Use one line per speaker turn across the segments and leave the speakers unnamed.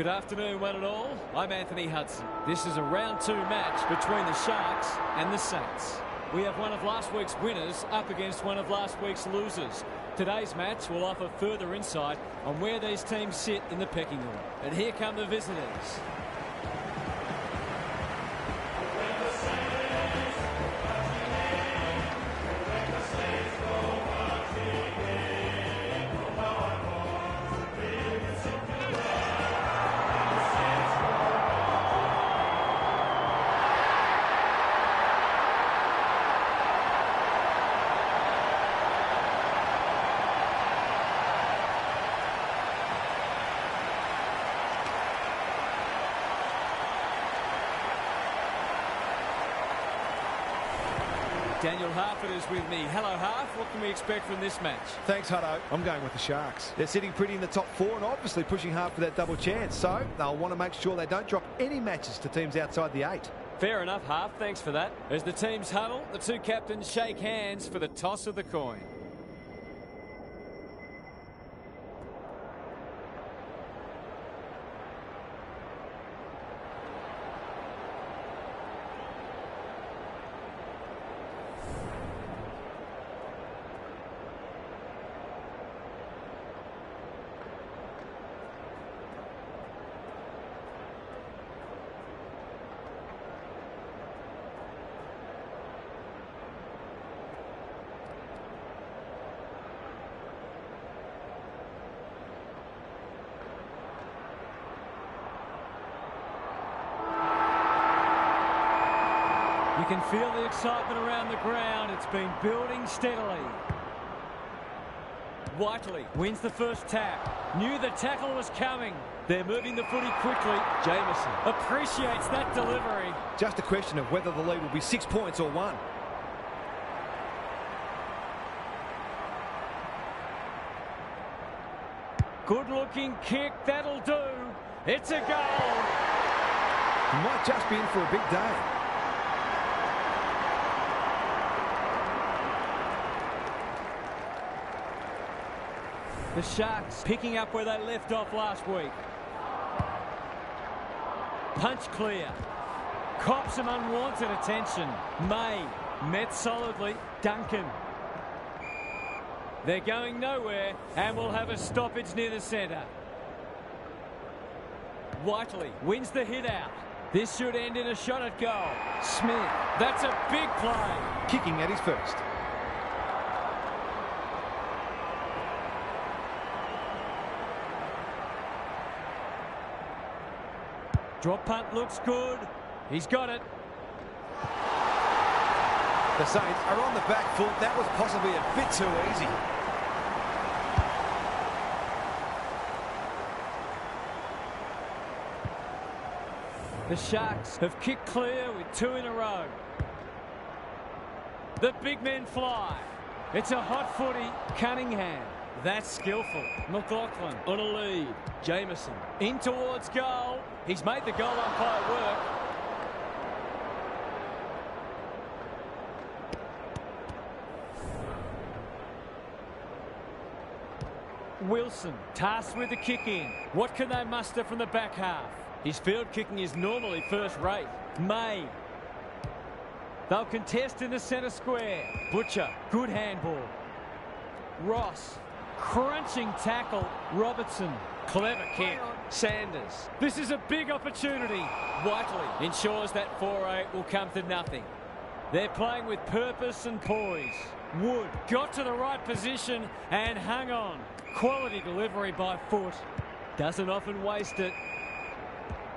Good afternoon, one and all. I'm Anthony Hudson. This is a round 2 match between the Sharks and the Saints. We have one of last week's winners up against one of last week's losers. Today's match will offer further insight on where these teams sit in the pecking order. And here come the visitors. Daniel Harford is with me. Hello, Harf. What can we expect from this match?
Thanks, Hutto. I'm going with the Sharks. They're sitting pretty in the top 4 and obviously pushing hard for that double chance. So they'll want to make sure they don't drop any matches to teams outside the 8.
Fair enough, Harf. Thanks for that. As the teams huddle, the two captains shake hands for the toss of the coin. You can feel the excitement around the ground. It's been building steadily. Whiteley wins the first tap. Knew the tackle was coming. They're moving the footy quickly. Jamieson appreciates that delivery.
Just a question of whether the lead will be 6 points or 1.
Good-looking kick. That'll do. It's a goal.
He might just be in for a big day.
The Sharks picking up where they left off last week. Punch clear. Cops some unwanted attention. May met solidly. Duncan. They're going nowhere and will have a stoppage near the centre. Whiteley wins the hit out. This should end in a shot at goal. Smith. That's a big play.
Kicking at his first.
Drop punt looks good. He's got it.
The Saints are on the back foot. That was possibly a bit too easy.
The Sharks have kicked clear with 2 in a row. The big men fly. It's a hot footy. Cunningham. That's skillful. McLaughlin on a lead. Jamieson in towards goal. He's made the goal umpire work. Wilson tasked with the kick in. What can they muster from the back half? His field kicking is normally first rate. May. They'll contest in the centre square. Butcher. Good handball. Ross. Crunching tackle. Robertson. Clever kick. Sanders. This is a big opportunity. Whiteley ensures that 4-8 will come to nothing. They're playing with purpose and poise. Wood got to the right position and hung on. Quality delivery by foot. Doesn't often waste it.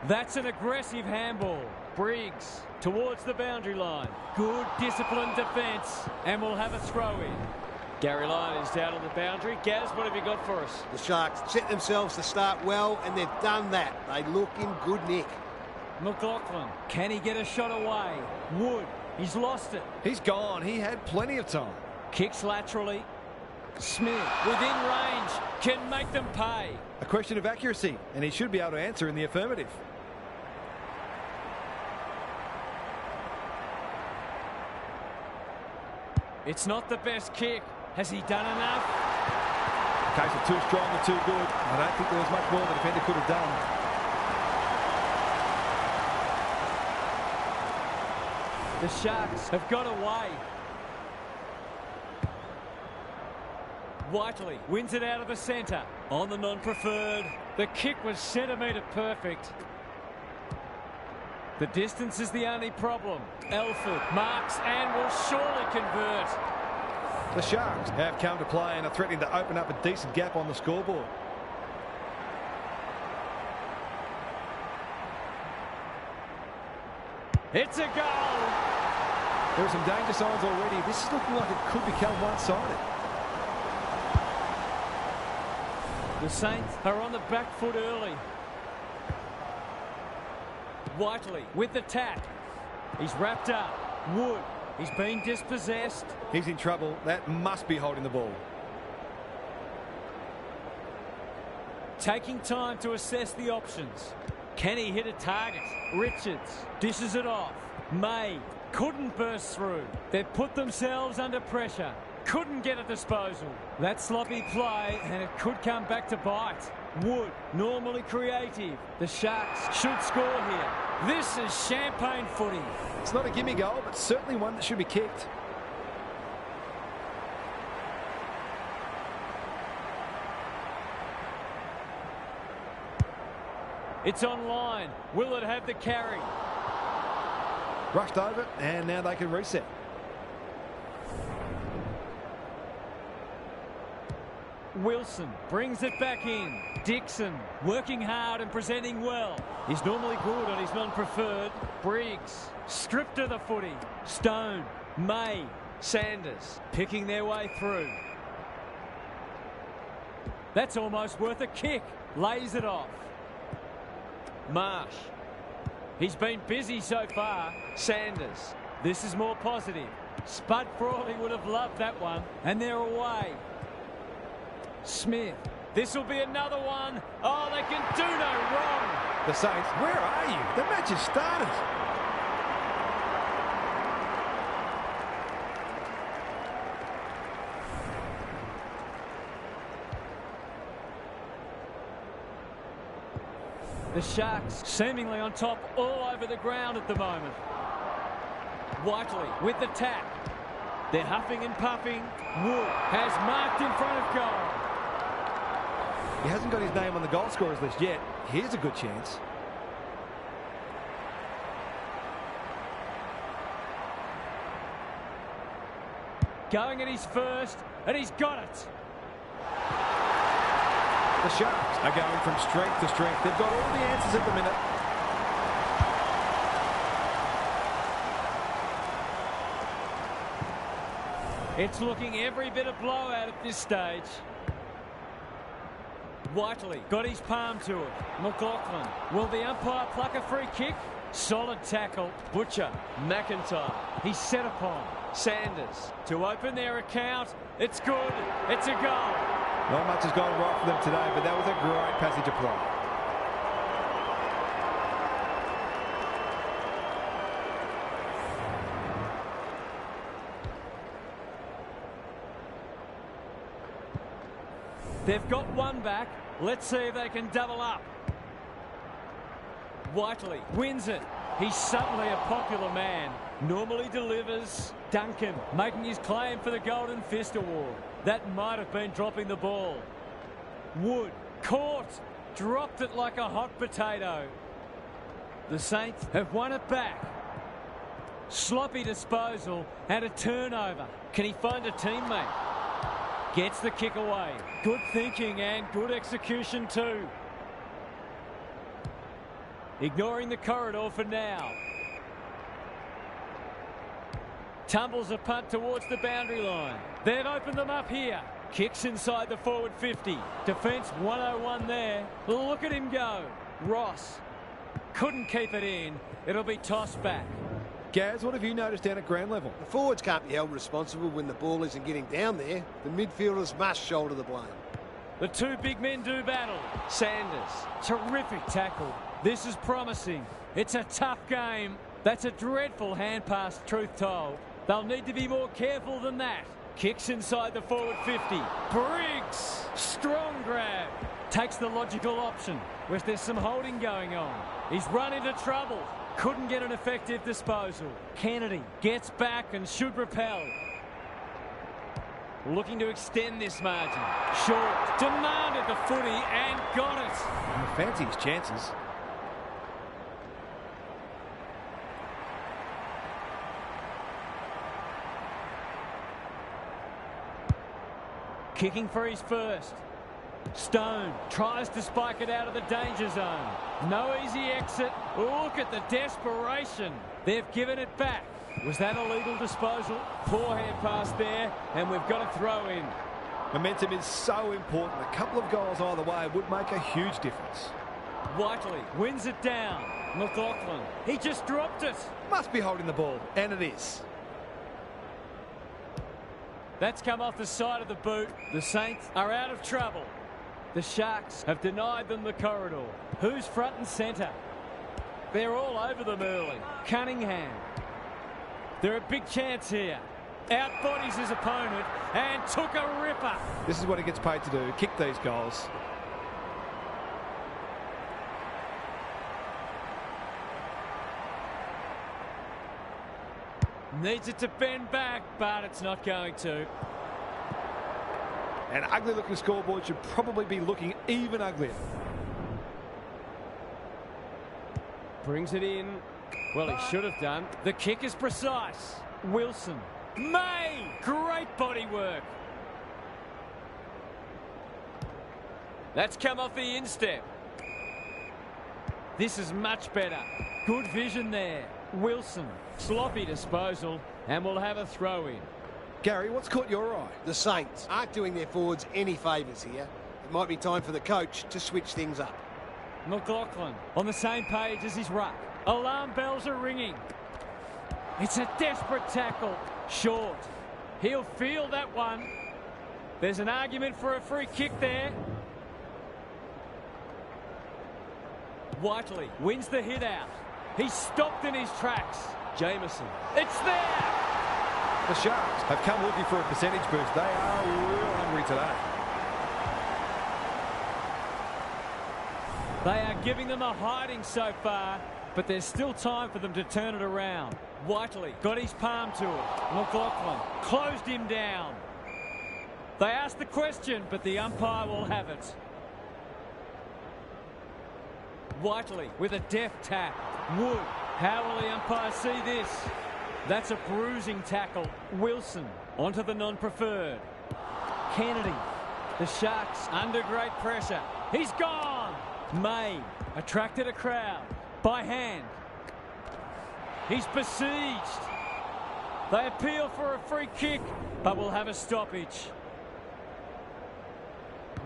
That's an aggressive handball. Briggs towards the boundary line. Good disciplined defence. And we'll have a throw in. Gary Lyon is down on the boundary. Gaz, what have you got for us?
The Sharks set themselves to start well, and they've done that. They look in good nick.
McLaughlin, can he get a shot away? Wood, he's lost it.
He's gone. He had plenty of time.
Kicks laterally. Smith, within range, can make them pay.
A question of accuracy, and he should be able to answer in the affirmative.
It's not the best kick. Has he done enough?
Case of too strong and too good. I don't think there was much more the defender could have done.
The Sharks have got away. Whiteley wins it out of the centre. On the non-preferred. The kick was centimetre perfect. The distance is the only problem. Elford marks and will surely convert.
The Sharks have come to play and are threatening to open up a decent gap on the scoreboard.
It's a goal.
There are some danger signs already. This is looking like it could become one-sided.
The Saints are on the back foot early. Whiteley with the tap. He's wrapped up. Wood. He's been dispossessed.
He's in trouble. That must be holding the ball.
Taking time to assess the options. Can he hit a target? Richards dishes it off. May couldn't burst through. They've put themselves under pressure. Couldn't get a disposal. That sloppy play, and it could come back to bite. Wood, normally creative. The Sharks should score here. This is champagne footy.
It's not a gimme goal, but certainly one that should be kicked.
It's online. Will it have the carry?
Rushed over, and now they can reset.
Wilson brings it back in. Dixon working hard and presenting well. He's normally good on his non-preferred. Briggs stripped of the footy. Stone, May, Sanders picking their way through. That's almost worth a kick. Lays it off. Marsh. He's been busy so far. Sanders. This is more positive. Spud Frawley would have loved that one. And they're away. Smith. This will be another one. Oh, they can do no wrong.
The Saints, where are you? The match has started.
The Sharks seemingly on top all over the ground at the moment. Whiteley with the tap. They're huffing and puffing. Wood has marked in front of goal.
He hasn't got his name on the goal scorers list yet. Here's a good chance.
Going at his first, and he's got it.
The Sharks are going from strength to strength. They've got all the answers at the minute.
It's looking every bit of blowout at this stage. Whiteley got his palm to it. McLaughlin. Will the umpire pluck a free kick? Solid tackle. Butcher. McIntyre. He's set upon. Sanders to open their account. It's good. It's a goal.
Not much has gone right for them today, but that was a great passage of play.
They've got one back. Let's see if they can double up. Whiteley wins it. He's suddenly a popular man. Normally delivers. Duncan making his claim for the Golden Fist Award. That might have been dropping the ball. Wood caught. Dropped it like a hot potato. The Saints have won it back. Sloppy disposal and a turnover. Can he find a teammate? Gets the kick away. Good thinking and good execution too. Ignoring the corridor for now. Tumbles a punt towards the boundary line. They've opened them up here. Kicks inside the forward 50. Defence 101 there. Look at him go. Ross couldn't keep it in. It'll be tossed back.
Gaz, what have you noticed down at ground level?
The forwards can't be held responsible when the ball isn't getting down there. The midfielders must shoulder the blame.
The two big men do battle. Sanders, terrific tackle. This is promising. It's a tough game. That's a dreadful hand pass, truth told. They'll need to be more careful than that. Kicks inside the forward 50. Briggs, strong grab. Takes the logical option, whereas there's some holding going on. He's run into trouble. Couldn't get an effective disposal. Kennedy gets back and should repel. Looking to extend this margin. Short. Demanded the footy and got it.
Fancy his chances.
Kicking for his first. Stone tries to spike it out of the danger zone. No easy exit. Look at the desperation. They've given it back. Was that a legal disposal? Forehand pass there, and we've got a throw in.
Momentum is so important. A couple of goals either way would make a huge difference.
Whiteley wins it down. McLaughlin, he just dropped it.
Must be holding the ball, and it is.
That's come off the side of the boot. The Saints are out of trouble. The Sharks have denied them the corridor. Who's front and centre? They're all over them early. Cunningham. They're a big chance here. Outbodies his opponent and took a ripper.
This is what he gets paid to do, kick these goals.
Needs it to bend back, but it's not going to.
An ugly-looking scoreboard should probably be looking even uglier.
Brings it in. Well, he should have done. The kick is precise. Wilson. May! Great body work. That's come off the instep. This is much better. Good vision there. Wilson. Sloppy disposal, and we'll have a throw in.
Gary, what's caught your eye?
The Saints aren't doing their forwards any favours here. It might be time for the coach to switch things up.
McLaughlin on the same page as his ruck. Alarm bells are ringing. It's a desperate tackle. Short. He'll feel that one. There's an argument for a free kick there. Whiteley wins the hit out. He's stopped in his tracks. Jameson. It's there!
The Sharks have come looking for a percentage boost. They are real hungry today.
They are giving them a hiding so far, but there's still time for them to turn it around. Whiteley got his palm to it. McLaughlin closed him down. They asked the question, but the umpire will have it. Whiteley with a deft tap. Wood. How will the umpire see this? That's a bruising tackle. Wilson onto the non-preferred. Kennedy. The Sharks under great pressure. He's gone. May attracted a crowd. By hand. He's besieged. They appeal for a free kick, but will have a stoppage.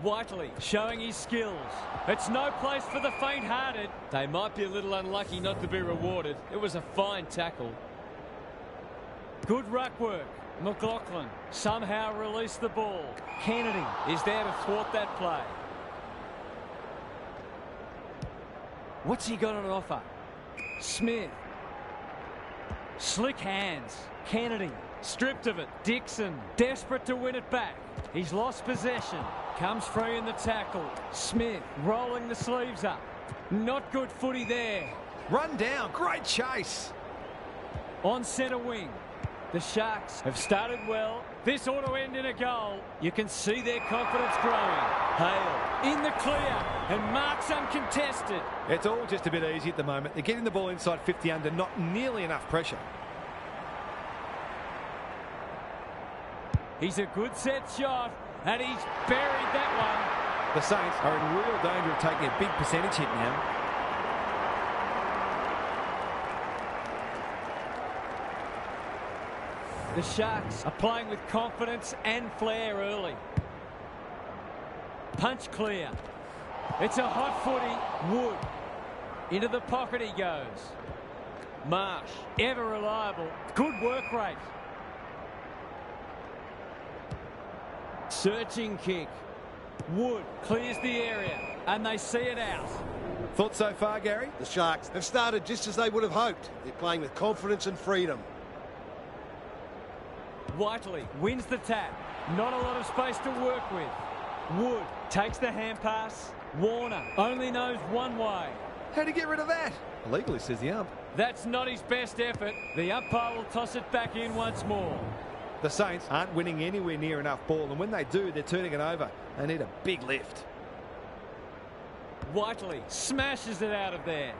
Whiteley showing his skills. It's no place for the faint-hearted. They might be a little unlucky not to be rewarded. It was a fine tackle. Good ruck work. McLaughlin somehow released the ball. Kennedy is there to thwart that play. What's he got on offer? Smith. Slick hands. Kennedy stripped of it. Dixon desperate to win it back. He's lost possession. Comes free in the tackle. Smith rolling the sleeves up. Not good footy there.
Run down. Great chase.
On centre wing. The Sharks have started well. This ought to end in a goal. You can see their confidence growing. Hale in the clear and marks uncontested.
It's all just a bit easy at the moment. They're getting the ball inside 50 under, not nearly enough pressure.
He's a good set shot, and he's buried that one.
The Saints are in real danger of taking a big percentage hit now.
The Sharks are playing with confidence and flair early. Punch clear. It's a hot footy. Wood. Into the pocket he goes. Marsh, ever reliable. Good work rate. Searching kick. Wood clears the area, and they see it out.
Thoughts so far, Gary?
The Sharks have started just as they would have hoped. They're playing with confidence and freedom.
Whiteley wins the tap. Not a lot of space to work with. Wood takes the hand pass. Warner only knows one way.
How'd he get rid of that? Illegally, says the ump.
That's not his best effort. The umpire will toss it back in once more.
The Saints aren't winning anywhere near enough ball, and when they do, they're turning it over. They need a big lift.
Whiteley smashes it out of there.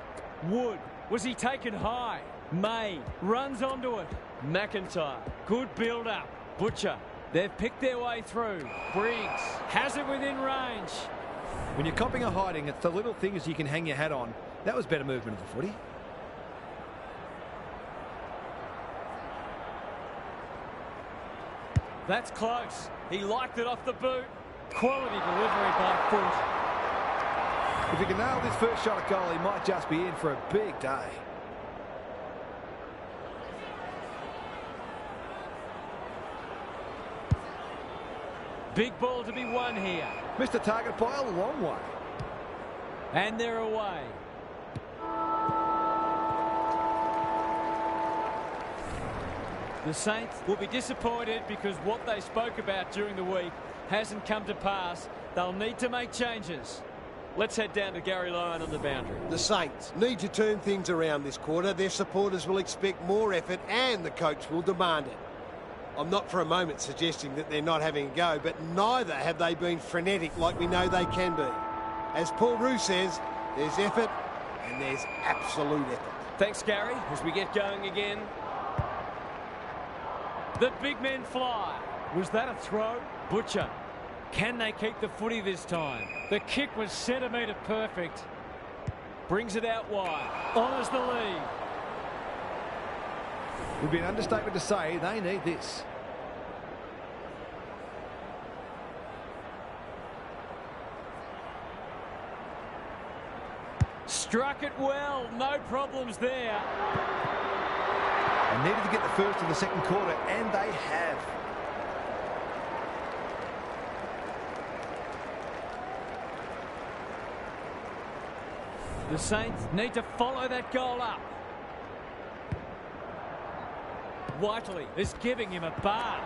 Wood, was he taken high? May runs onto it. McIntyre, good build-up. Butcher, they've picked their way through. Briggs has it within range.
When you're copping a hiding, it's the little things you can hang your hat on. That was better movement of the footy.
That's close. He liked it off the boot. Quality delivery by foot.
If he can nail this first shot at goal, he might just be in for a big day.
Big ball to be won here.
Missed the target by a long way.
And they're away. The Saints will be disappointed because what they spoke about during the week hasn't come to pass. They'll need to make changes. Let's head down to Gary Lyon on the boundary.
The Saints need to turn things around this quarter. Their supporters will expect more effort and the coach will demand it. I'm not for a moment suggesting that they're not having a go, but neither have they been frenetic like we know they can be. As Paul Roux says, there's effort and there's absolute effort.
Thanks, Gary, as we get going again. The big men fly. Was that a throw? Butcher. Can they keep the footy this time? The kick was centimetre perfect. Brings it out wide. Honours the lead.
It would be an understatement to say they need this.
Struck it well. No problems there.
They needed to get the first in the second quarter, and they have.
The Saints need to follow that goal up. Whiteley is giving him a bar.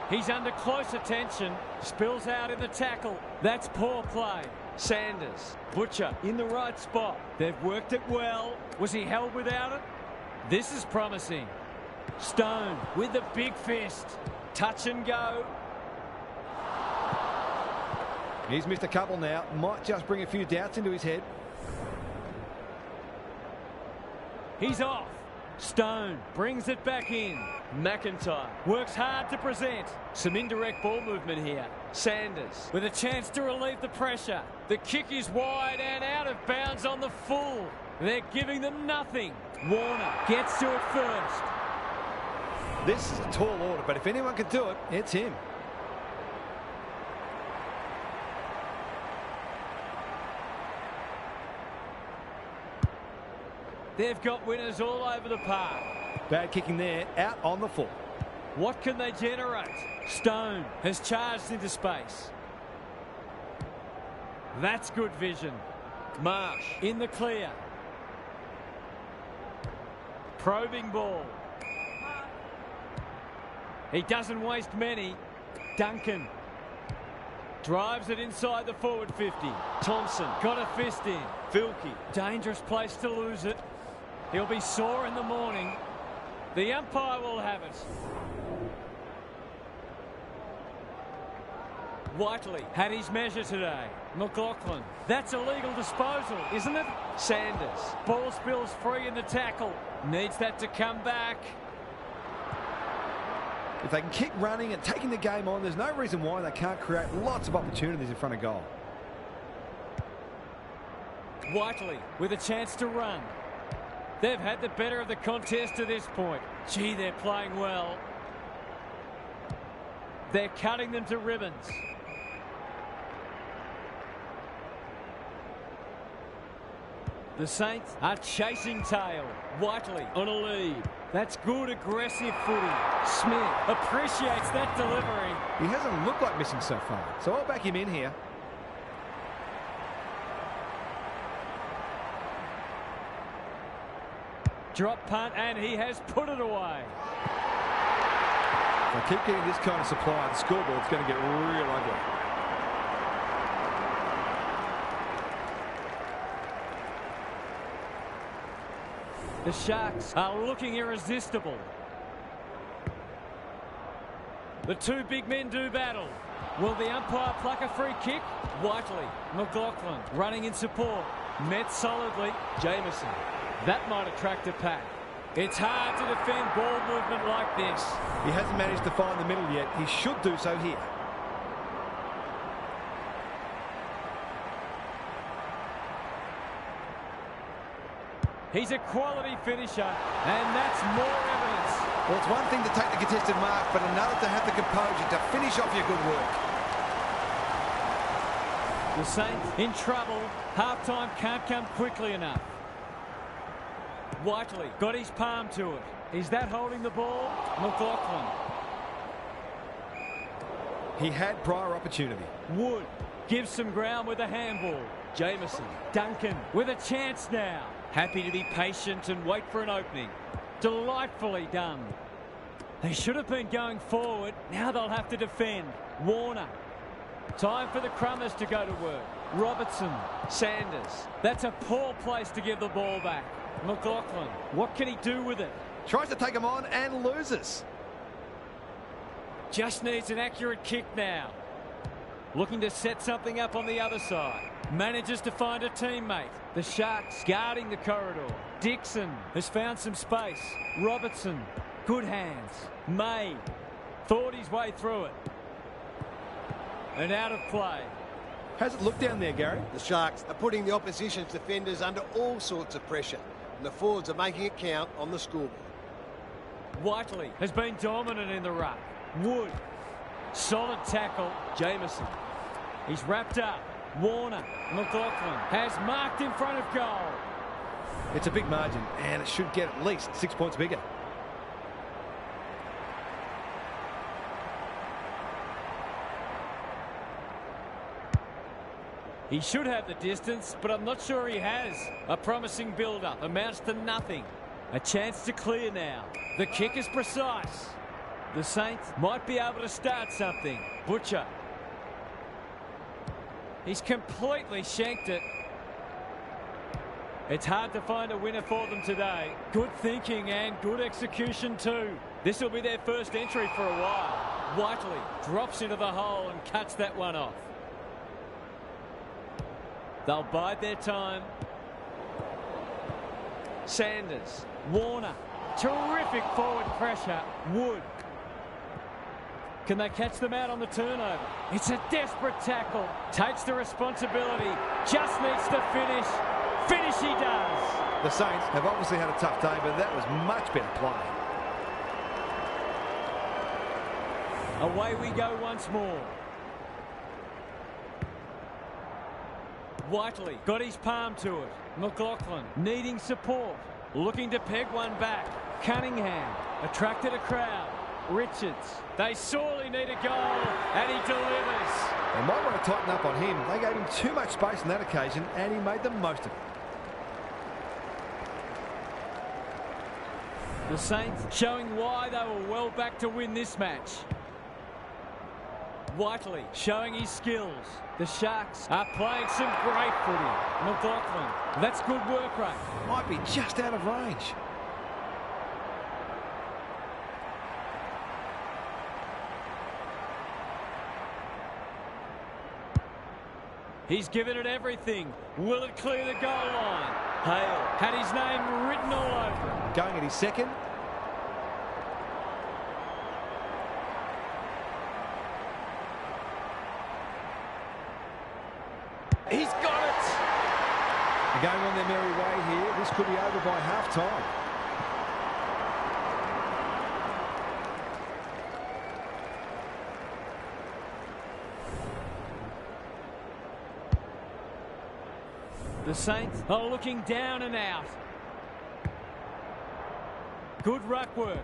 He's under close attention. Spills out in the tackle. That's poor play. Sanders. Butcher in the right spot. They've worked it well. Was he held without it? This is promising. Stone with the big fist. Touch and go.
He's missed a couple now. Might just bring a few doubts into his head.
He's off. Stone brings it back in. McIntyre works hard to present. Some indirect ball movement here. Sanders with a chance to relieve the pressure. The kick is wide and out of bounds on the full. They're giving them nothing. Warner gets to it first.
This is a tall order, but if anyone can do it, it's him.
They've got winners all over the park.
Bad kicking there, out on the full.
What can they generate? Stone has charged into space. That's good vision. Marsh in the clear. Probing ball. He doesn't waste many. Duncan drives it inside the forward 50. Thompson got a fist in. Vilke, dangerous place to lose it. He'll be sore in the morning. The umpire will have it. Whiteley had his measure today. McLaughlin. That's a legal disposal, isn't it? Sanders. Ball spills free in the tackle. Needs that to come back.
If they can keep running and taking the game on, there's no reason why they can't create lots of opportunities in front of goal.
Whiteley with a chance to run. They've had the better of the contest to this point. Gee, they're playing well. They're cutting them to ribbons. The Saints are chasing tail. Whiteley on a lead. That's good aggressive footy. Smith appreciates that delivery.
He hasn't looked like missing so far, so I'll back him in here.
Drop punt, and he has put it away.
If they keep getting this kind of supply, the scoreboard's going to get real ugly.
The Sharks are looking irresistible. The two big men do battle. Will the umpire pluck a free kick? Whiteley, McLaughlin running in support. Met solidly. Jameson. That might attract a pack. It's hard to defend ball movement like this.
He hasn't managed to find the middle yet. He should do so here.
He's a quality finisher, and that's more evidence.
Well, it's one thing to take the contested mark, but another to have the composure to finish off your good work.
The Saints in trouble. Half-time can't come quickly enough. Whiteley got his palm to it. Is that holding the ball? McLaughlin.
He had prior opportunity.
Wood gives some ground with a handball. Jameson. Duncan with a chance now. Happy to be patient and wait for an opening. Delightfully done. They should have been going forward. Now they'll have to defend. Warner. Time for the Crummers to go to work. Robertson. Sanders. That's a poor place to give the ball back. McLaughlin. What can he do with it?
Tries to take him on and loses.
Just needs an accurate kick now. Looking to set something up on the other side. Manages to find a teammate. The Sharks guarding the corridor. Dixon has found some space. Robertson. Good hands. May. Thought his way through it. And out of play.
How's it look down there, Gary?
The Sharks are putting the opposition's defenders under all sorts of pressure, and the forwards are making it count on the scoreboard.
Whiteley has been dominant in the ruck. Wood. Solid tackle. Jameson. He's wrapped up. Warner. McLaughlin has marked in front of goal.
It's a big margin, and it should get at least 6 points bigger.
He should have the distance, but I'm not sure he has. A promising build-up amounts to nothing. A chance to clear now. The kick is precise. The Saints might be able to start something. Butcher. He's completely shanked it. It's hard to find a winner for them today. Good thinking and good execution too. This will be their first entry for a while. Whiteley drops into the hole and cuts that one off. They'll bide their time. Sanders. Warner. Terrific forward pressure. Wood. Can they catch them out on the turnover? It's a desperate tackle. Takes the responsibility. Just needs to finish. Finish he does.
The Saints have obviously had a tough day, but that was much better play.
Away we go once more. Whiteley got his palm to it. McLaughlin needing support. Looking to peg one back. Cunningham attracted a crowd. Richards. They sorely need a goal, and he delivers.
They might want to tighten up on him. They gave him too much space on that occasion, and he made the most of it.
The Saints showing why they were well back to win this match. Whiteley showing his skills. The Sharks are playing some great footy. McLaughlin. That's good work rate.
Might be just out of range.
He's given it everything. Will it clear the goal line? Hale had his name written all over it.
Going at his second.
He's got it.
They're going on their merry way here. This could be over by half-time.
The Saints are looking down and out. Good ruck work.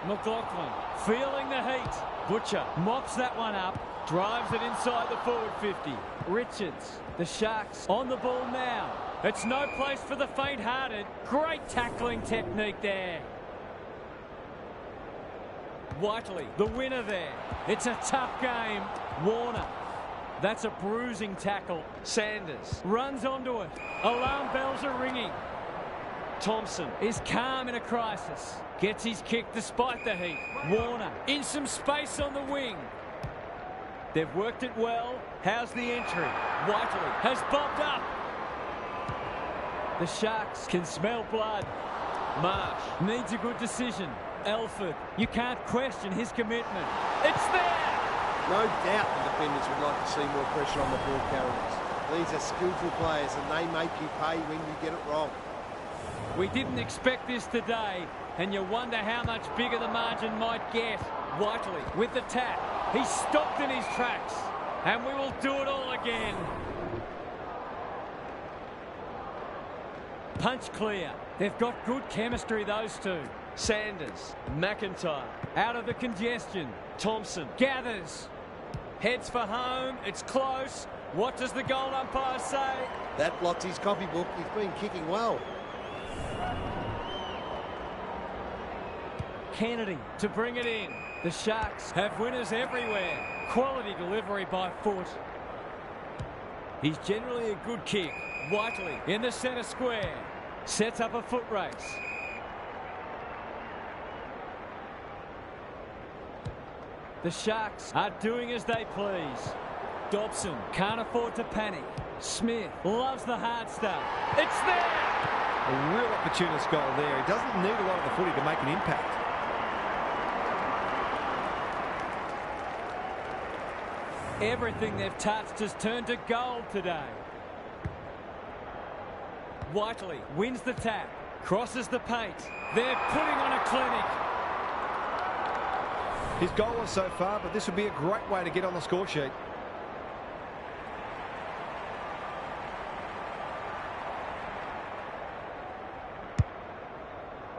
McLaughlin feeling the heat. Butcher mops that one up. Drives it inside the forward 50. Richards. The Sharks on the ball now. It's no place for the faint-hearted. Great tackling technique there. Whiteley, the winner there. It's a tough game. Warner. That's a bruising tackle. Sanders runs onto it. Alarm bells are ringing. Thompson is calm in a crisis. Gets his kick despite the heat. Warner in some space on the wing. They've worked it well. How's the entry? Whiteley has bobbed up. The Sharks can smell blood. Marsh needs a good decision. Elford, you can't question his commitment. It's there!
No doubt the defenders would like to see more pressure on the ball carriers. These are skillful players and they make you pay when you get it wrong.
We didn't expect this today, and you wonder how much bigger the margin might get. Whiteley with the tap. He's stopped in his tracks, and we will do it all again. Punch clear. They've got good chemistry, those two. Sanders, McIntyre, out of the congestion. Thompson gathers. Heads for home. It's close. What does the goal umpire say?
That blots his copybook. He's been kicking well.
Kennedy to bring it in. The Sharks have winners everywhere. Quality delivery by foot. He's generally a good kick. Whiteley in the centre square. Sets up a foot race. The Sharks are doing as they please. Dobson can't afford to panic. Smith loves the hard stuff. It's there!
A real opportunist goal there. He doesn't need a lot of the footy to make an impact.
Everything they've touched has turned to gold today. Whiteley wins the tap. Crosses the paint. They're putting on a clinic.
His goal was so far, but this would be a great way to get on the score sheet.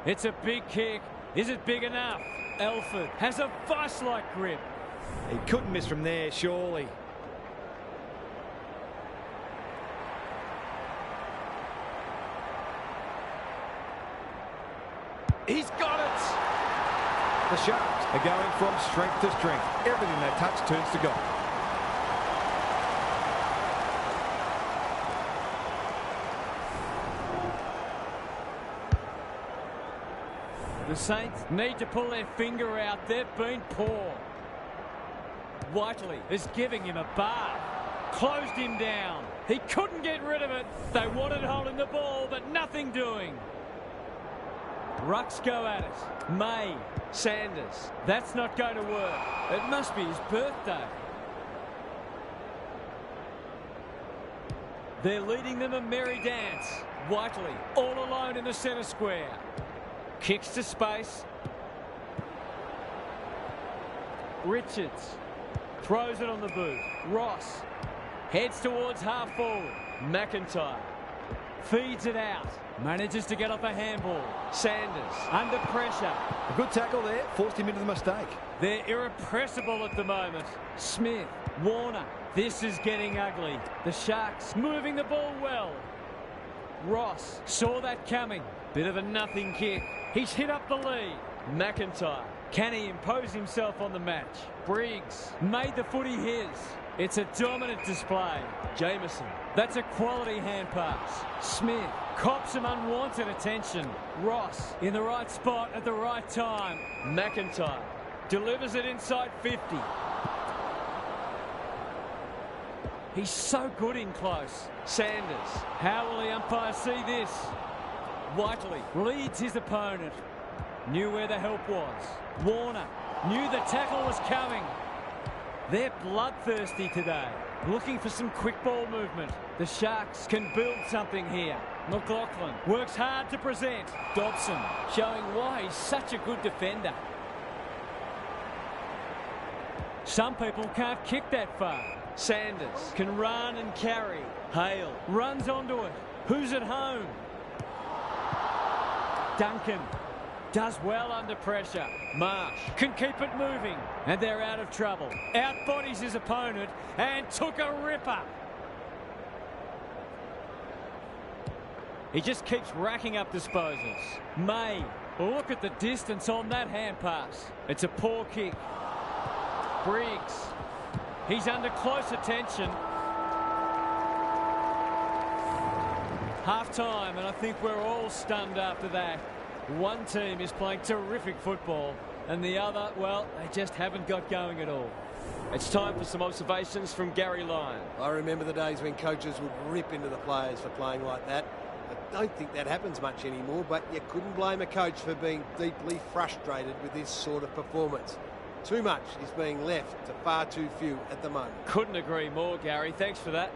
It's a big kick. Is it big enough? Elford has a vice-like grip.
He couldn't miss from there, surely.
He's got it!
The Sharks are going from strength to strength. Everything they touch turns to gold.
The Saints need to pull their finger out. They've been poor. Whiteley is giving him a bath. Closed him down. He couldn't get rid of it. They wanted holding the ball, but nothing doing. Rucks go at it. May. Sanders. That's not going to work. It must be his birthday. They're leading them a merry dance. Whiteley all alone in the centre square. Kicks to space. Richards throws it on the boot. Ross heads towards half forward. McIntyre feeds it out. Manages to get off a handball. Sanders under pressure.
A good tackle there. Forced him into the mistake.
They're irrepressible at the moment. Smith. Warner. This is getting ugly. The Sharks moving the ball well. Ross saw that coming. Bit of a nothing kick. He's hit up the lead. McIntyre. Can he impose himself on the match? Briggs made the footy his. It's a dominant display. Jameson. That's a quality hand pass. Smith cops some unwanted attention. Ross in the right spot at the right time. McIntyre delivers it inside 50. He's so good in close. Sanders. How will the umpire see this? Whiteley leads his opponent. Knew where the help was. Warner knew the tackle was coming. They're bloodthirsty today, looking for some quick ball movement. The Sharks can build something here. McLaughlin works hard to present. Dobson showing why he's such a good defender. Some people can't kick that far. Sanders can run and carry. Hale runs onto it. Who's at home? Duncan does well under pressure. Marsh can keep it moving. And they're out of trouble. Outbodies his opponent and took a ripper. He just keeps racking up disposals. May, look at the distance on that hand pass. It's a poor kick. Briggs, he's under close attention. Half-time, and I think we're all stunned after that. One team is playing terrific football, and the other, well, they just haven't got going at all.
It's time for some observations from Gary Lyon.
I remember the days when coaches would rip into the players for playing like that. I don't think that happens much anymore, but you couldn't blame a coach for being deeply frustrated with this sort of performance. Too much is being left to far too few at the moment.
Couldn't agree more, Gary. Thanks for that.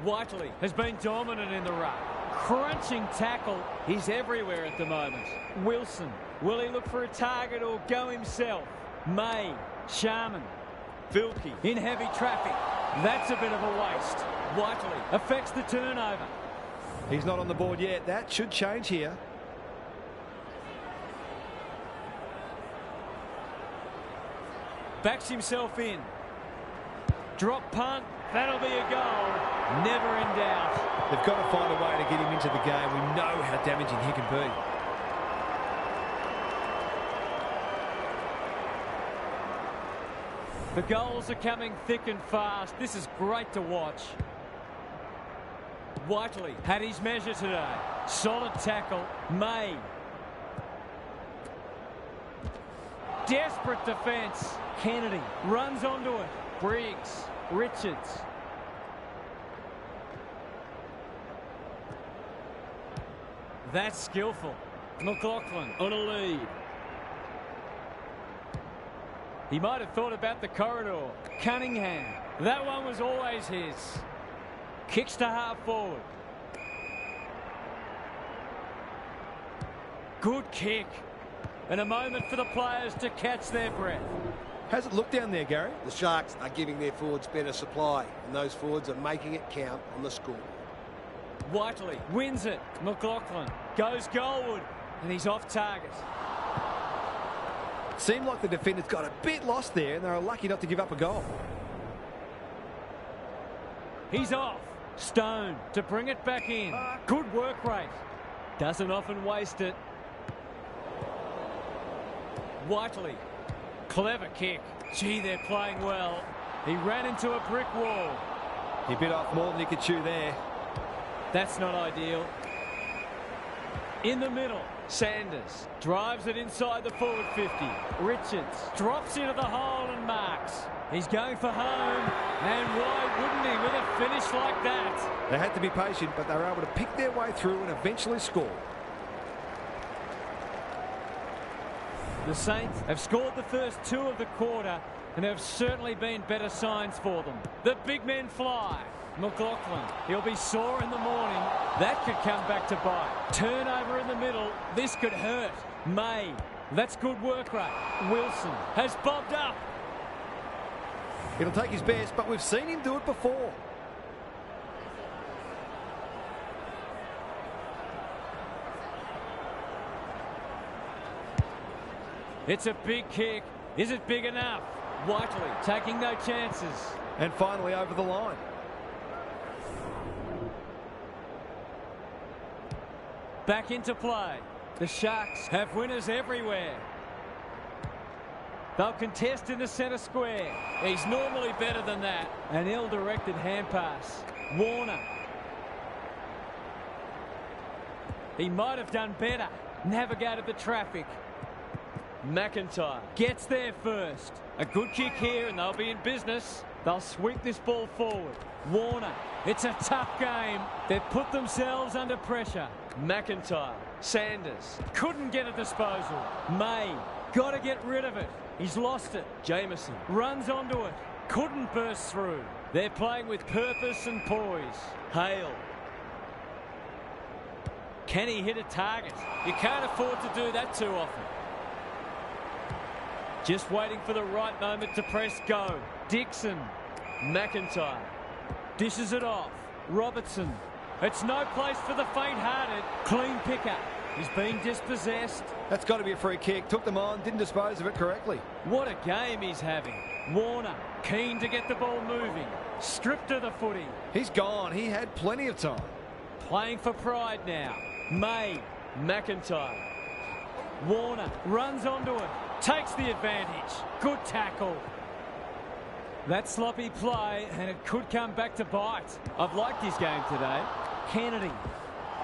Whiteley has been dominant in the ruck. Crunching tackle. He's everywhere at the moment. Wilson. Will he look for a target or go himself? May. Sharman. Vilke in heavy traffic. That's a bit of a waste. Whiteley affects the turnover.
He's not on the board yet. That should change here.
Backs himself in. Drop punt. That'll be a goal. Never in doubt.
They've got to find a way to get him into the game. We know how damaging he can be.
The goals are coming thick and fast. This is great to watch. Whiteley had his measure today. Solid tackle. May. Desperate defence. Kennedy runs onto it. Briggs. Richards. That's skillful. McLaughlin on a lead. He might have thought about the corridor. Cunningham. That one was always his. Kicks to half forward. Good kick. And a moment for the players to catch their breath.
How's it look down there, Gary?
The Sharks are giving their forwards better supply, and those forwards are making it count on the score.
Whiteley wins it. McLaughlin goes goalward, and he's off target.
Seemed like the defenders got a bit lost there, and they were lucky not to give up a goal.
He's off. Stone to bring it back in. Good work rate. Doesn't often waste it. Whiteley. Clever kick. Gee, they're playing well. He ran into a brick wall.
He bit off more than he could chew there.
That's not ideal. In the middle, Sanders drives it inside the forward 50. Richards drops into the hole and marks. He's going for home, and why wouldn't he with a finish like that?
They had to be patient, but they were able to pick their way through and eventually score.
The Saints have scored the first 2 of the quarter, and there have certainly been better signs for them. The big men fly. McLaughlin, he'll be sore in the morning. That could come back to bite. Turnover in the middle. This could hurt. May. That's good work rate. Wilson has bobbed up.
It'll take his best, but we've seen him do it before.
It's a big kick. Is it big enough? Whiteley taking no chances.
And finally over the line.
Back into play. The Sharks have winners everywhere. They'll contest in the centre square. He's normally better than that. An ill-directed hand pass. Warner. He might have done better. Navigated the traffic. McIntyre gets there first. A good kick here and they'll be in business. They'll sweep this ball forward. Warner. It's a tough game. They've put themselves under pressure. McIntyre. Sanders. Couldn't get a disposal. May. Got to get rid of it. He's lost it. Jameson runs onto it. Couldn't burst through. They're playing with purpose and poise. Hale. Can he hit a target? You can't afford to do that too often. Just waiting for the right moment to press go. Dixon. McIntyre. Dishes it off. Robertson. It's no place for the faint-hearted. Clean picker. He's being dispossessed.
That's got to be a free kick. Took them on, didn't dispose of it correctly.
What a game he's having. Warner, keen to get the ball moving. Stripped of the footy.
He's gone. He had plenty of time.
Playing for pride now. May. McIntyre. Warner runs onto it. Takes the advantage. Good tackle. That sloppy play, and it could come back to bite. I've liked his game today. Kennedy.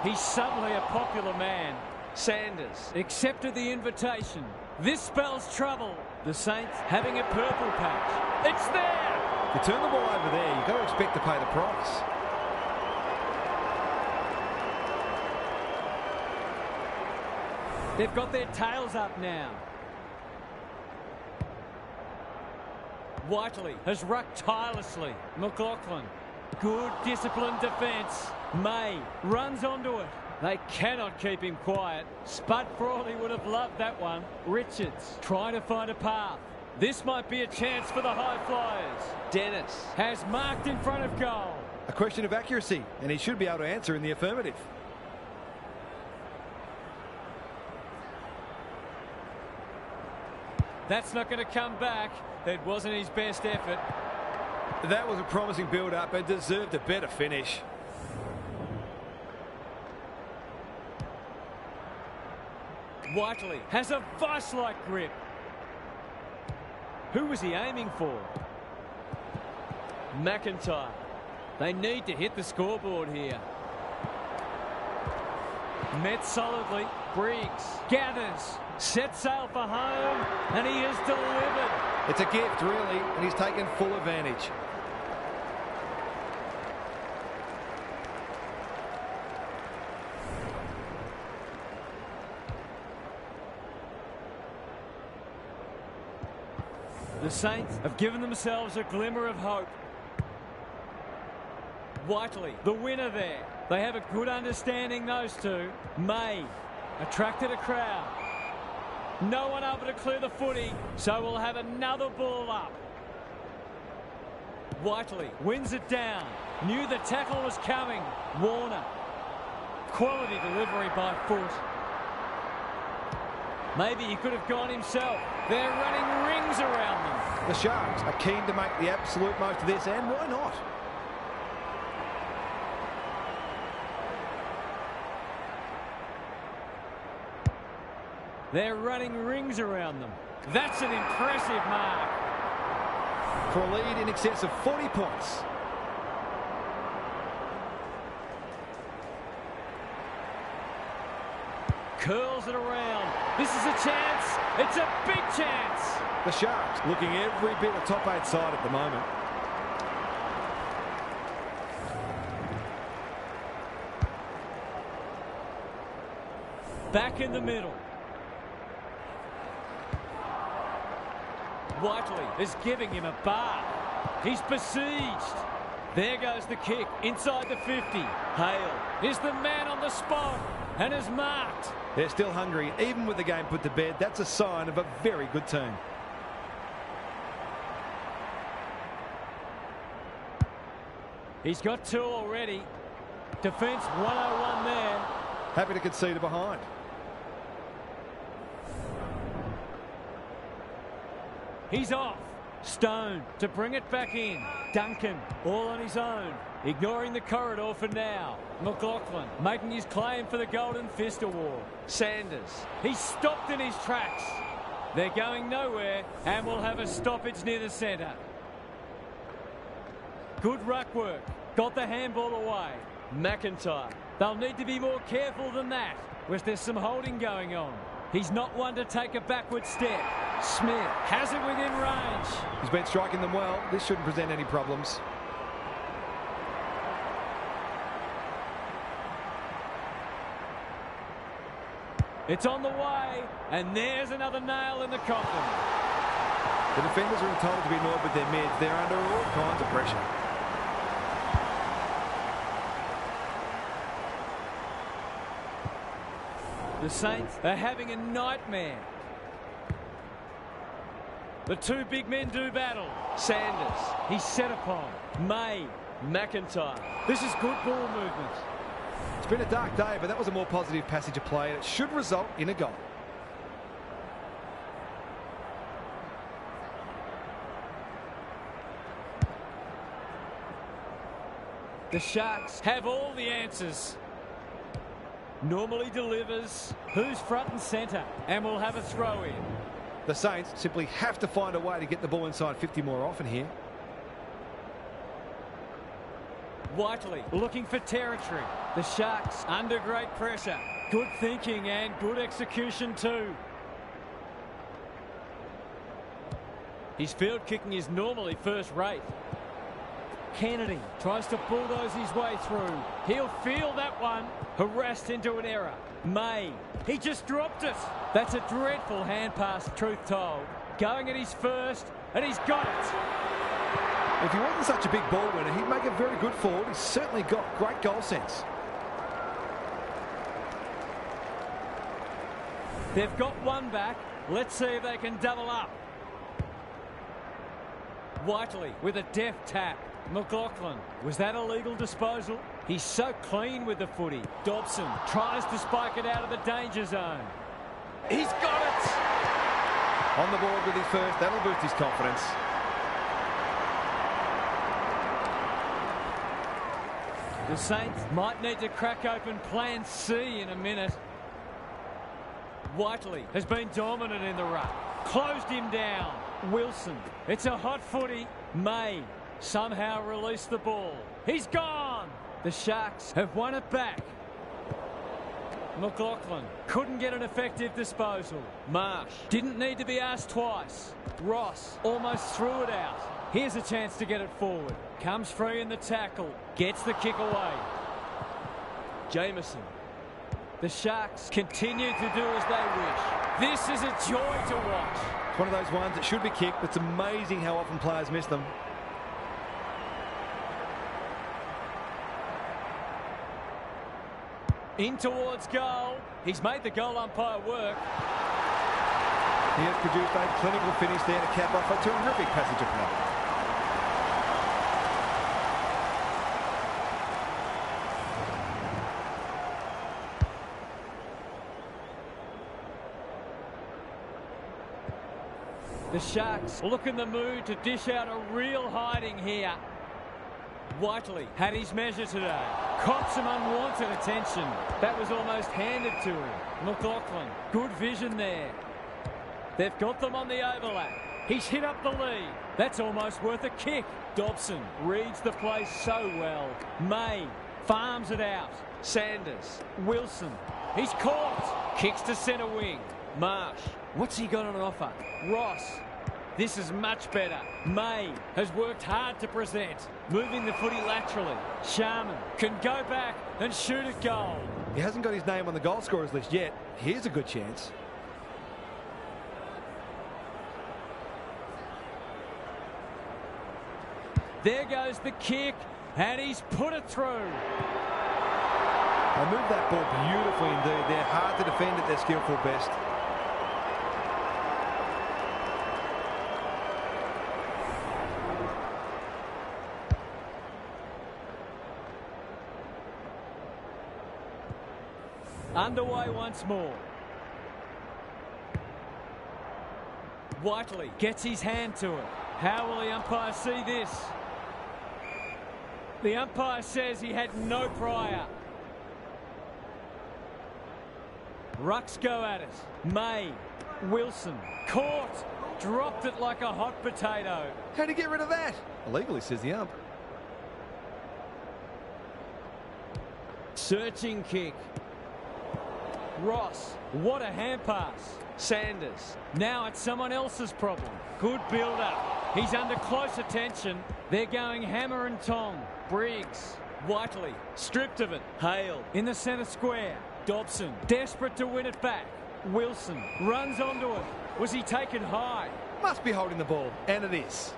He's suddenly a popular man. Sanders accepted the invitation. This spells trouble. The Saints having a purple patch. It's there!
You turn the ball over there, you've got to expect to pay the price.
They've got their tails up now. Whiteley has rucked tirelessly. McLaughlin. Good disciplined defence. May runs onto it. They cannot keep him quiet. Spud Frawley would have loved that one. Richards trying to find a path. This might be a chance for the high flyers. Dennis has marked in front of goal.
A question of accuracy, and he should be able to answer in the affirmative.
That's not going to come back. It wasn't his best effort.
That was a promising build-up and deserved a better finish.
Whiteley has a vice-like grip. Who was he aiming for? McIntyre. They need to hit the scoreboard here. Met solidly. Briggs gathers. Set sail for home, and he has delivered.
It's a gift, really, and he's taken full advantage.
The Saints have given themselves a glimmer of hope. Whiteley, the winner there. They have a good understanding, those two. May attracted a crowd. No one able to clear the footy, so we'll have another ball up. Whiteley wins it down. Knew the tackle was coming. Warner. Quality delivery by foot. Maybe he could have gone himself. They're running rings around them.
The Sharks are keen to make the absolute most of this, and why not?
They're running rings around them. That's an impressive mark.
For a lead in excess of 40 points.
Curls it around. This is a chance. It's a big chance.
The Sharks looking every bit a top 8 side at the moment.
Back in the middle. Whiteley is giving him a bar. He's besieged. There goes the kick inside the 50. Hale is the man on the spot and is marked.
They're still hungry, even with the game put to bed. That's a sign of a very good team.
He's got 2 already. Defence 101 there.
Happy to concede a behind.
He's off. Stone to bring it back in. Duncan all on his own. Ignoring the corridor for now. McLaughlin making his claim for the Golden Fist Award. Sanders. He's stopped in his tracks. They're going nowhere and will have a stoppage near the centre. Good ruck work. Got the handball away. McIntyre. They'll need to be more careful than that, as there's some holding going on. He's not one to take a backward step. Smith has it within range.
He's been striking them well. This shouldn't present any problems.
It's on the way, and there's another nail in the coffin.
The defenders are entitled to be annoyed with their mids. They're under all kinds of pressure.
The Saints are having a nightmare. The 2 big men do battle. Sanders, he's set upon. May, McIntyre. This is good ball movement.
It's been a dark day, but that was a more positive passage of play, and it should result in a goal.
The Sharks have all the answers. Normally delivers. Who's front and centre? And we'll have a throw in.
The Saints simply have to find a way to get the ball inside 50 more often here.
Whiteley looking for territory. The Sharks under great pressure. Good thinking and good execution too. His field kicking is normally first rate. Kennedy tries to bulldoze his way through. He'll feel that one. Harassed into an error. May. He just dropped it. That's a dreadful hand pass, truth told. Going at his first, and he's got it.
If he wasn't such a big ball winner, he'd make a very good forward. He's certainly got great goal sense.
They've got one back. Let's see if they can double up. Whiteley with a deft tap. McLaughlin. Was that a legal disposal? He's so clean with the footy. Dobson tries to spike it out of the danger zone. He's got it!
On the board with his first. That'll boost his confidence.
The Saints might need to crack open plan C in a minute. Whiteley has been dominant in the ruck. Closed him down. Wilson. It's a hot footy. May somehow released the ball. He's gone. The Sharks have won it back. McLaughlin couldn't get an effective disposal. Marsh didn't need to be asked twice. Ross almost threw it out. Here's a chance to get it forward. Comes free in the tackle. Gets the kick away. Jameson. The Sharks continue to do as they wish. This is a joy to watch.
It's one of those ones that should be kicked, but it's amazing how often players miss them.
In towards goal. He's made the goal umpire work.
He has produced a clinical finish there to cap off a terrific passage of play.
The Sharks look in the mood to dish out a real hiding here. Whiteley had his measure today. Caught some unwanted attention. That was almost handed to him. McLaughlin, good vision there. They've got them on the overlap. He's hit up the lead. That's almost worth a kick. Dobson reads the play so well. May farms it out. Sanders. Wilson. He's caught. Kicks to centre wing. Marsh. What's he got on offer? Ross. This is much better. May has worked hard to present. Moving the footy laterally. Sharman can go back and shoot a goal.
He hasn't got his name on the goal scorers list yet. Here's a good chance.
There goes the kick, and he's put it through.
They moved that ball beautifully indeed. They're hard to defend at their skillful best.
Underway once more. Whiteley gets his hand to it. How will the umpire see this? The umpire says he had no prior. Rucks go at it. May. Wilson. Caught. Dropped it like a hot potato.
How'd he get rid of that? Illegally, says the ump.
Searching kick. Ross. What a hand pass. Sanders. Now it's someone else's problem. Good build-up. He's under close attention. They're going hammer and tong. Briggs. Whiteley. Stripped of it. Hale. In the centre square. Dobson. Desperate to win it back. Wilson. Runs onto it. Was he taken high?
Must be holding the ball. And it is.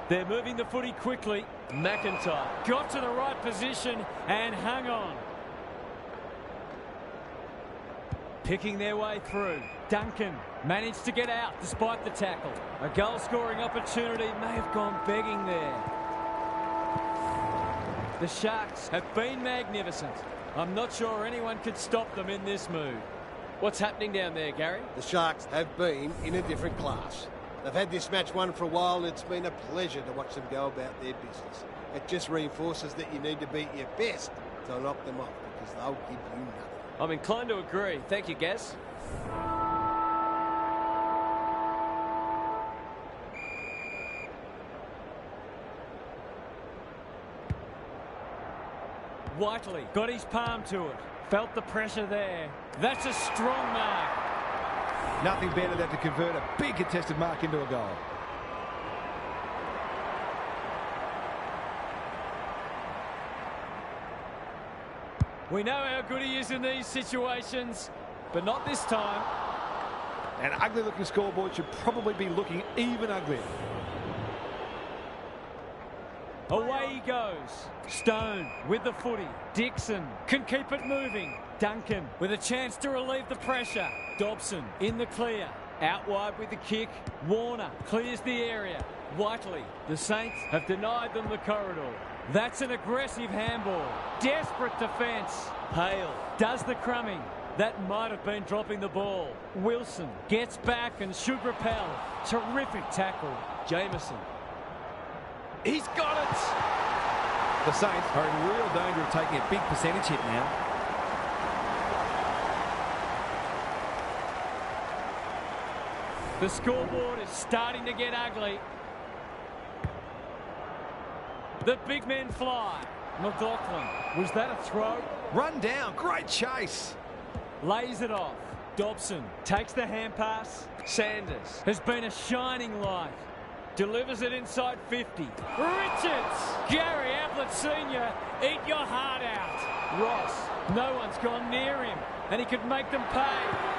They're moving the footy quickly. McIntyre. Got to the right position and hung on. Picking their way through. Duncan managed to get out despite the tackle. A goal-scoring opportunity may have gone begging there. The Sharks have been magnificent. I'm not sure anyone could stop them in this mood. What's happening down there, Gary?
The Sharks have been in a different class. They've had this match won for a while, and it's been a pleasure to watch them go about their business. It just reinforces that you need to be your best to knock them off, because they'll give you nothing.
I'm inclined to agree. Thank you, Gaz.
Whiteley got his palm to it. Felt the pressure there. That's a strong mark.
Nothing better than to convert a big contested mark into a goal.
We know how good he is in these situations, but not this time.
An ugly-looking scoreboard should probably be looking even uglier.
Away he goes. Stone with the footy. Dixon can keep it moving. Duncan with a chance to relieve the pressure. Dobson in the clear. Out wide with the kick. Warner clears the area. Whiteley. The Saints have denied them the corridor. That's an aggressive handball. Desperate defence. Hale does the crumbing. That might have been dropping the ball. Wilson gets back and should repel. Terrific tackle. Jameson. He's got it!
The Saints are in real danger of taking a big percentage hit now.
The scoreboard is starting to get ugly. The big men fly. McLaughlin. Was that a throw?
Run down. Great chase.
Lays it off. Dobson takes the hand pass. Sanders has been a shining light. Delivers it inside 50. Richards! Gary Ablett Sr., eat your heart out. Ross, no one's gone near him, and he could make them pay.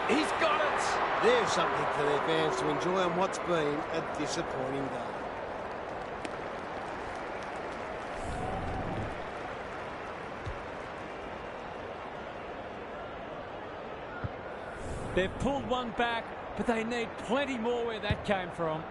He's got it!
There's something for their fans to enjoy on what's been a disappointing day.
They've pulled one back, but they need plenty more where that came from.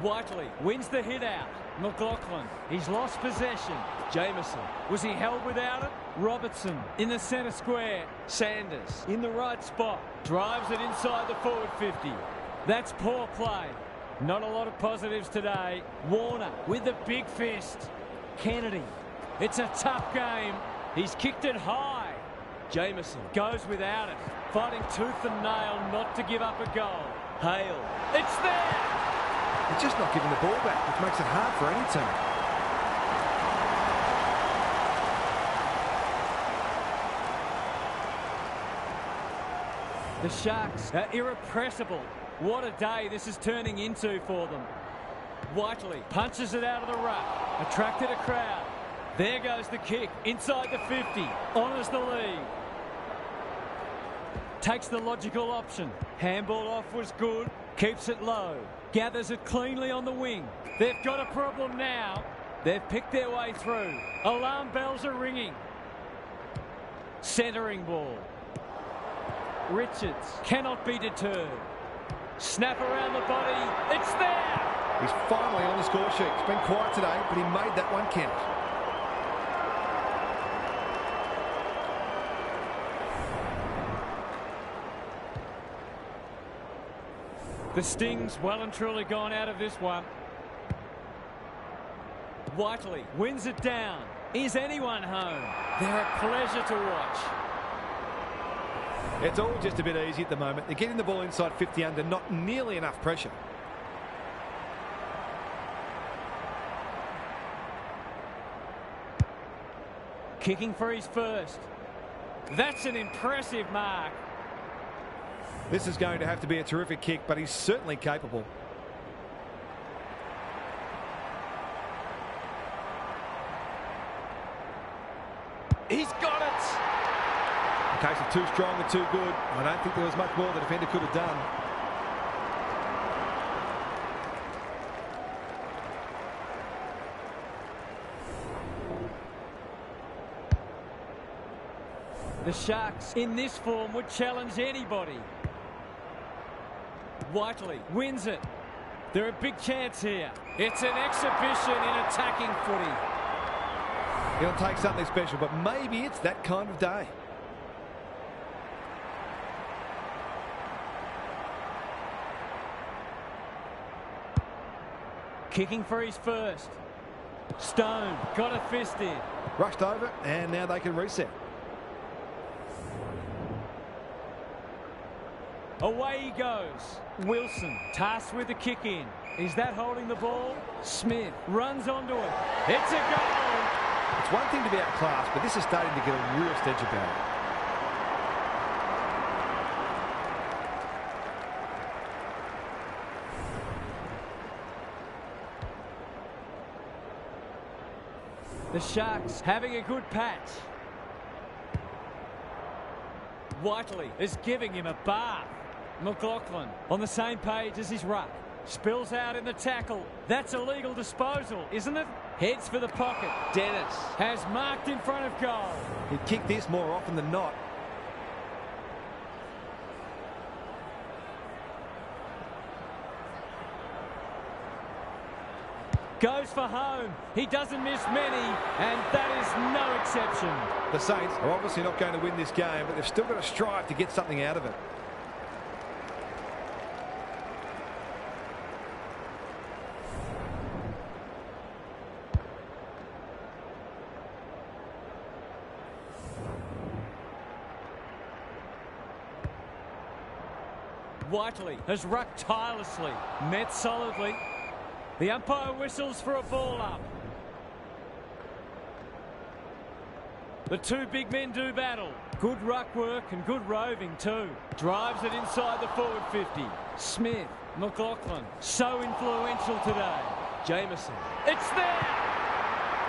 Whiteley wins the hit out. McLaughlin, he's lost possession. Jameson, was he held without it? Robertson in the centre square. Sanders in the right spot. Drives it inside the forward 50. That's poor play. Not a lot of positives today. Warner with the big fist. Kennedy. It's a tough game. He's kicked it high.
Jameson.
Goes without it. Fighting tooth and nail not to give up a goal. Hale. It's there!
They're just not giving the ball back, which makes it hard for any team.
The Sharks are irrepressible. What a day this is turning into for them. Whiteley punches it out of the ruck. Attracted a crowd. There goes the kick. Inside the 50. Honours the lead. Takes the logical option. Handball off was good. Keeps it low. Gathers it cleanly on the wing. They've got a problem now. They've picked their way through. Alarm bells are ringing. Centering ball. Richards cannot be deterred. Snap around the body. It's there!
He's finally on the score sheet. It's been quiet today, but he made that one count.
The sting's well and truly gone out of this one. Whiteley wins it down. Is anyone home? They're a pleasure to watch.
It's all just a bit easy at the moment. They're getting the ball inside 50 under, not nearly enough pressure.
Kicking for his first. That's an impressive mark.
This is going to have to be a terrific kick, but he's certainly capable.
He's got it!
In case of too strong and too good, I don't think there was much more the defender could have done.
The Sharks in this form would challenge anybody. Whiteley wins it. They're a big chance here. It's an exhibition in attacking footy.
He'll take something special, but maybe it's that kind of day.
Kicking for his first. Stone got a fist in.
Rushed over, and now they can reset.
Away he goes. Wilson tasked with the kick in. Is that holding the ball? Smith runs onto it. It's a goal!
It's one thing to be outclassed, but this is starting to get a real stench about it.
The Sharks having a good patch. Whiteley is giving him a bath. McLaughlin on the same page as his ruck. Spills out in the tackle. That's a legal disposal, isn't it? Heads for the pocket. Dennis has marked in front of goal.
He'd kick this more often than not.
Goes for home. He doesn't miss many, and that is no exception.
The Saints are obviously not going to win this game, but they've still got to strive to get something out of it.
Whiteley has rucked tirelessly, met solidly. The umpire whistles for a ball up. The two big men do battle. Good ruck work and good roving too. Drives it inside the forward 50. Smith, McLaughlin, so influential today.
Jameson.
It's there!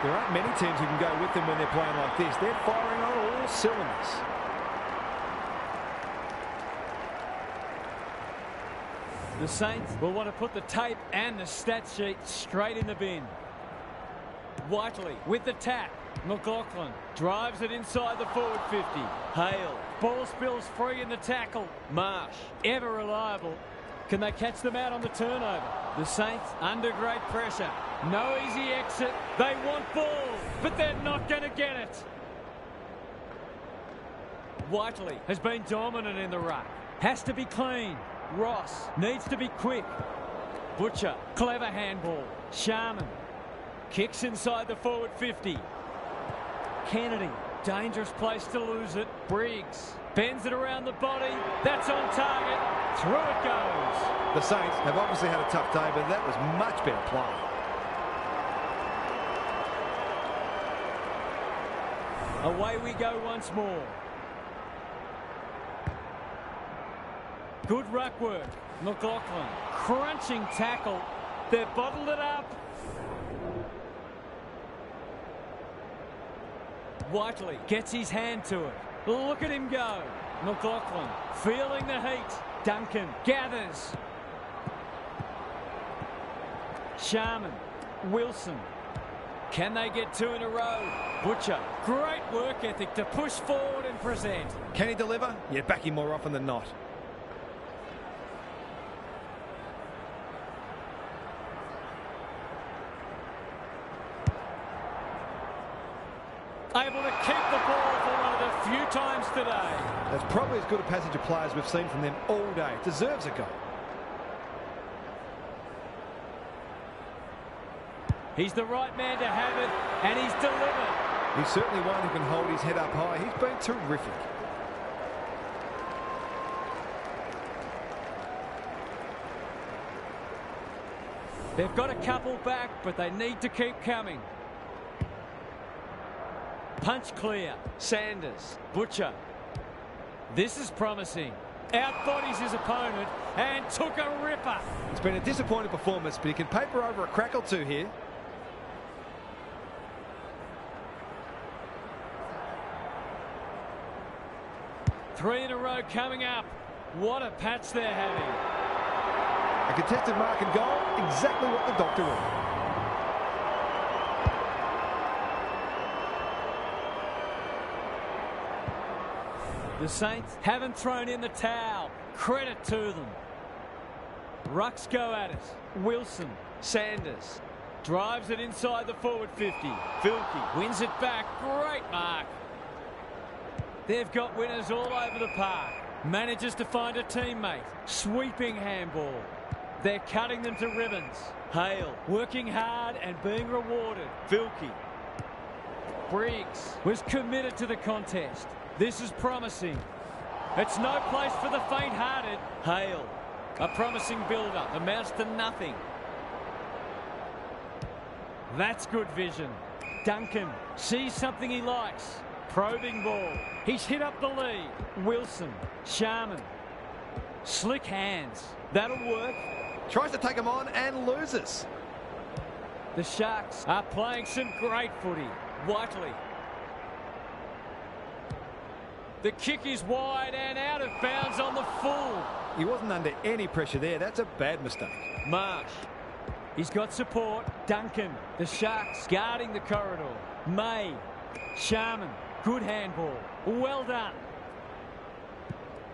There aren't many teams who can go with them when they're playing like this. They're firing on all cylinders.
The Saints will want to put the tape and the stat sheet straight in the bin. Whiteley with the tap. McLaughlin drives it inside the forward 50. Hale. Ball spills free in the tackle. Marsh, ever reliable. Can they catch them out on the turnover? The Saints under great pressure. No easy exit. They want ball, but they're not going to get it. Whiteley has been dominant in the ruck. Has to be clean. Ross needs to be quick. Butcher, clever handball. Sharman kicks inside the forward 50. Kennedy, dangerous place to lose it. Briggs bends it around the body. That's on target. Through it goes.
The Saints have obviously had a tough day, but that was much better play.
Away we go once more. Good ruck work. McLaughlin, crunching tackle. They've bottled it up. Whiteley gets his hand to it. Look at him go. McLaughlin feeling the heat. Duncan gathers. Sharman, Wilson. Can they get two in a row? Butcher, great work ethic to push forward and present.
Can he deliver? Yeah, back him more often than not.
Able to keep the ball for one of the few times today.
That's probably as good a passage of players we've seen from them all day. Deserves a goal.
He's the right man to have it, and he's delivered.
He's certainly one who can hold his head up high. He's been terrific.
They've got a couple back, but they need to keep coming. Punch clear. Sanders. Butcher. This is promising. Outbodies his opponent and took a ripper.
It's been a disappointing performance, but he can paper over a crack or two here.
Three in a row coming up. What a patch they're having.
A contested mark and goal, exactly what the doctor wanted.
The Saints haven't thrown in the towel. Credit to them. Rucks go at it. Wilson. Sanders. Drives it inside the forward 50. Filkey wins it back. Great mark. They've got winners all over the park. Manages to find a teammate. Sweeping handball. They're cutting them to ribbons. Hale working hard and being rewarded. Filkey. Briggs was committed to the contest. This is promising. It's no place for the faint-hearted. Hale, a promising build-up, amounts to nothing. That's good vision. Duncan sees something he likes. Probing ball. He's hit up the lead. Wilson, Sharman. Slick hands. That'll work.
Tries to take him on and loses.
The Sharks are playing some great footy. Whiteley. The kick is wide and out of bounds on the full.
He wasn't under any pressure there. That's a bad mistake.
Marsh. He's got support. Duncan. The Sharks guarding the corridor. May. Sharman. Good handball. Well done.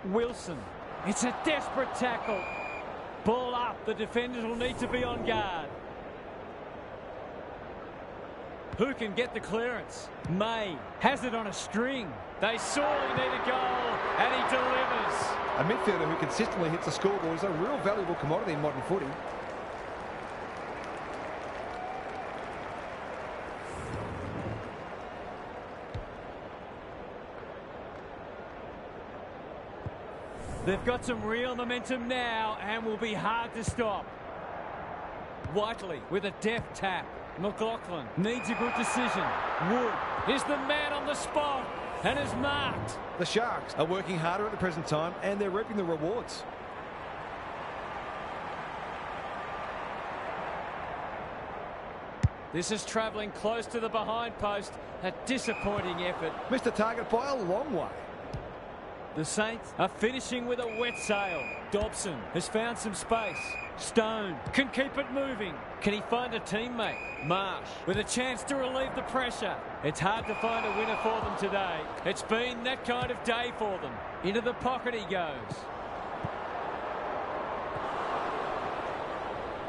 Wilson. It's a desperate tackle. Ball up. The defenders will need to be on guard. Who can get the clearance? May has it on a string. They sorely need a goal, and he delivers.
A midfielder who consistently hits the scoreboard is a real valuable commodity in modern footy.
They've got some real momentum now and will be hard to stop. Whiteley with a deft tap. McLaughlin needs a good decision. Wood is the man on the spot and is marked.
The Sharks are working harder at the present time and they're reaping the rewards.
This is travelling close to the behind post. A disappointing effort.
Missed the target by a long way.
The Saints are finishing with a wet sail. Dobson has found some space. Stone can keep it moving. Can he find a teammate? Marsh with a chance to relieve the pressure. It's hard to find a winner for them today. It's been that kind of day for them. Into the pocket he goes.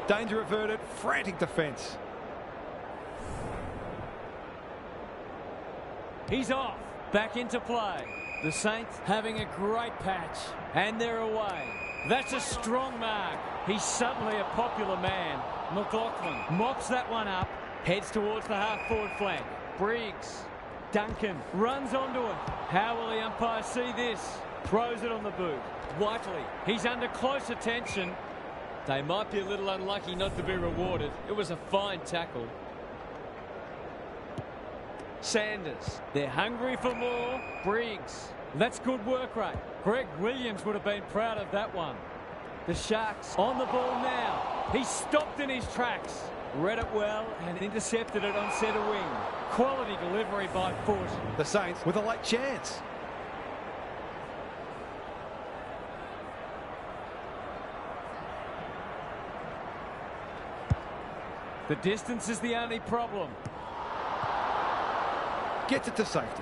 Danger averted. Frantic defence.
He's off. Back into play. The Saints having a great patch. And they're away. That's a strong mark. He's suddenly a popular man. McLaughlin mops that one up, heads towards the half-forward flank. Briggs, Duncan runs onto it. How will the umpire see this? Throws it on the boot. Whiteley, he's under close attention.
They might be a little unlucky not to be rewarded. It was a fine tackle. Sanders.
They're hungry for more. Briggs. That's good work rate. Greg Williams would have been proud of that one. The Sharks on the ball now. He stopped in his tracks. Read it well and intercepted it on centre wing. Quality delivery by foot.
The Saints with a late chance.
The distance is the only problem.
Gets it to safety.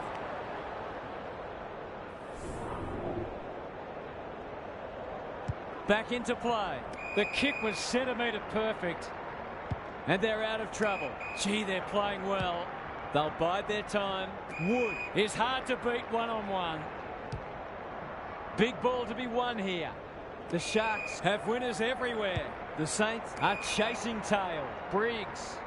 Back into play. The kick was centimetre perfect. And they're out of trouble. Gee, they're playing well. They'll bide their time. Wood is hard to beat one-on-one. Big ball to be won here. The Sharks have winners everywhere. The Saints are chasing tail. Briggs.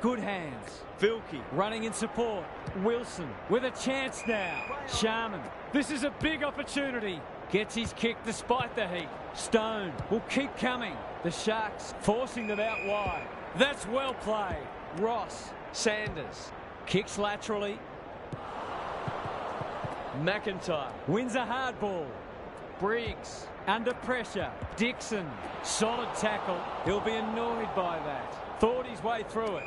Good hands. Vilke running in support. Wilson with a chance now. Sharman. This is a big opportunity. Gets his kick despite the heat. Stone will keep coming. The Sharks forcing them out wide. That's well played. Ross. Sanders. Kicks laterally. McIntyre wins a hard ball. Briggs under pressure. Dixon. Solid tackle. He'll be annoyed by that. Thought his way through it.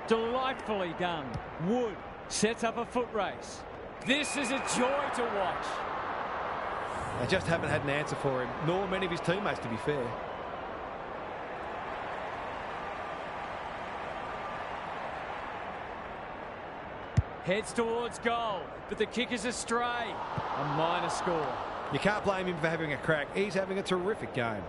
Delightfully done. Wood sets up a foot race. This is a joy to watch.
They just haven't had an answer for him, nor many of his teammates, to be fair.
Heads towards goal, but the kick is astray. A minor score.
You can't blame him for having a crack. He's having a terrific game.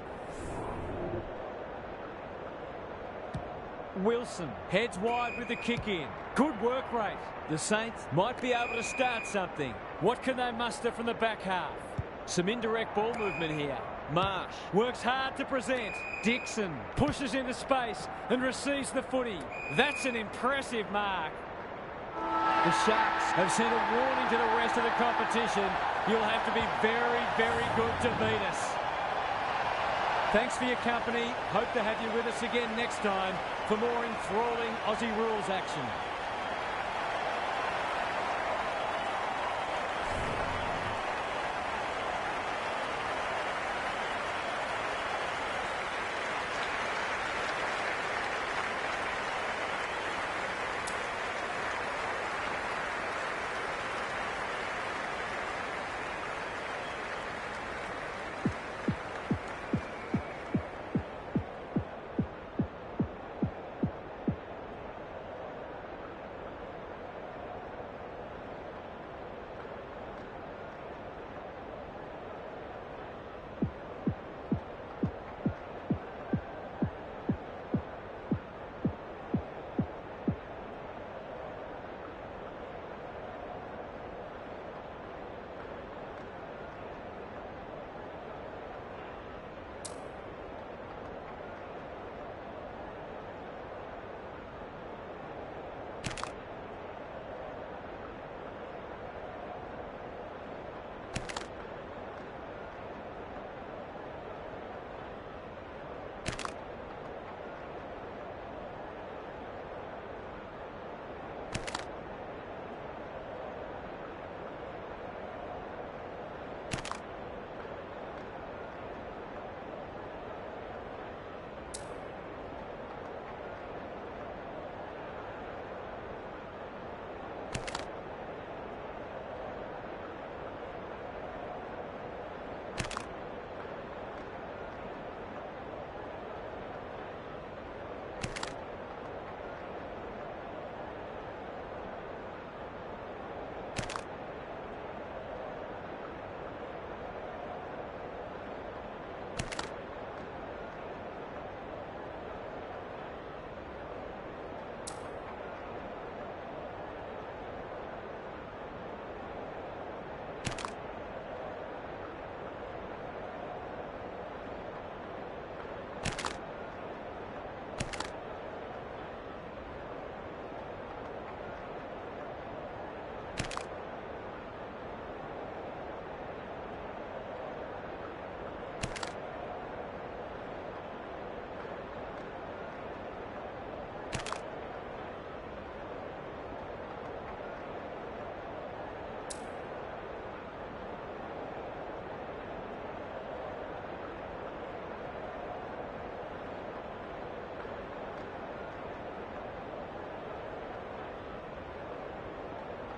Wilson heads wide with the kick in. Good work rate. The Saints might be able to start something. What can they muster from the back half? Some indirect ball movement here. Marsh works hard to present. Dixon pushes into space and receives the footy. That's an impressive mark. The Sharks have sent a warning to the rest of the competition. You'll have to be very, very good to beat us. Thanks for your company. Hope to have you with us again next time for more enthralling Aussie rules action.